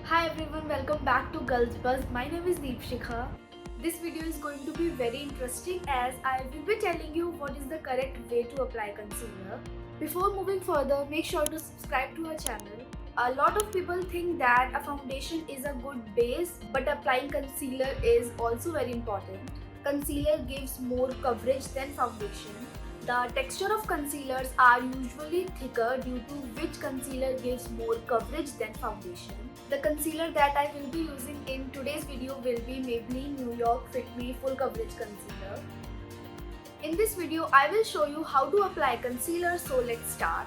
Hi everyone, welcome back to Girls Buzz. My name is Deepshikha. This video is going to be very interesting as I will be telling you what is the correct way to apply concealer. Before moving further, make sure to subscribe to our channel. A lot of people think that a foundation is a good base, but applying concealer is also very important. Concealer gives more coverage than foundation. The texture of concealers are usually thicker due to which concealer gives more coverage than foundation. The concealer that I will be using in today's video will be Maybelline New York Fit Me Full Coverage Concealer. In this video, I will show you how to apply concealer, so let's start.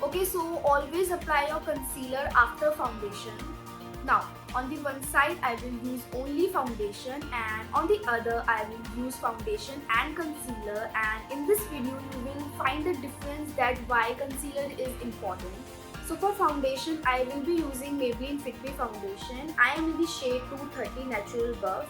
Okay, so always apply your concealer after foundation. Now, on the one side I will use only foundation and on the other I will use foundation and concealer, and in this video you will find the difference that why concealer is important. So for foundation I will be using Maybelline Fit Me foundation. I am in the shade 230 Natural Buff.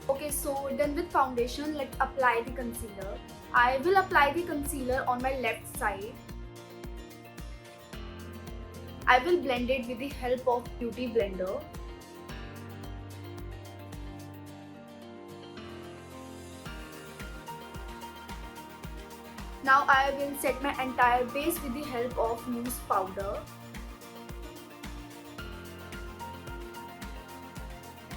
Okay, so done with foundation, let's apply the concealer. I will apply the concealer on my left side. I will blend it with the help of beauty blender. Now I will set my entire base with the help of loose powder.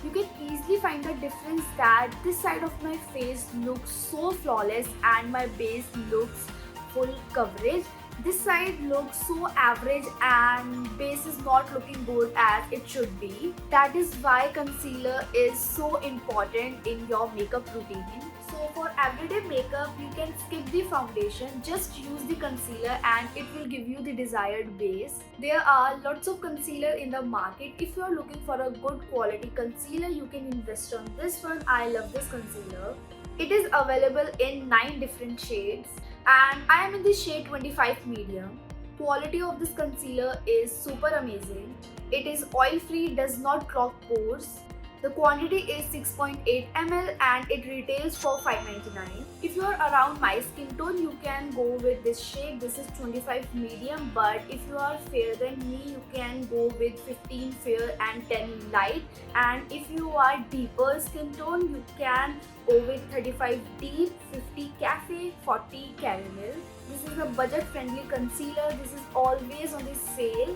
You can easily find the difference that this side of my face looks so flawless and my base looks full coverage. This side looks so average and base is not looking good as it should be. That is why concealer is so important in your makeup routine. So for everyday makeup, you can skip the foundation, just use the concealer and it will give you the desired base. There are lots of concealer in the market. If you are looking for a good quality concealer, you can invest on this one. I love this concealer. It is available in 9 different shades and I am in the shade 25 medium. Quality of this concealer is super amazing. It is oil free, does not clog pores. The quantity is 6.8 ml and it retails for $5.99. If you are around my skin tone, you can go with this shade. This is 25 medium, but if you are fairer than me, you can go with 15 fair and 10 light. And if you are deeper skin tone, you can go with 35 deep, 50 cafe, 40 caramel. This is a budget friendly concealer. This is always on the sale.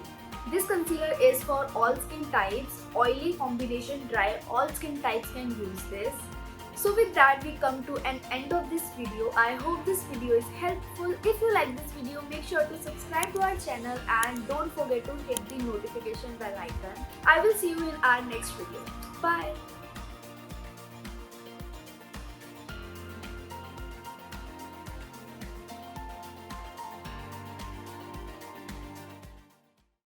This concealer is for all skin types, oily, combination, dry, all skin types can use this. So with that we come to an end of this video. I hope this video is helpful. If you like this video, make sure to subscribe to our channel and don't forget to hit the notification bell icon. I will see you in our next video. Bye.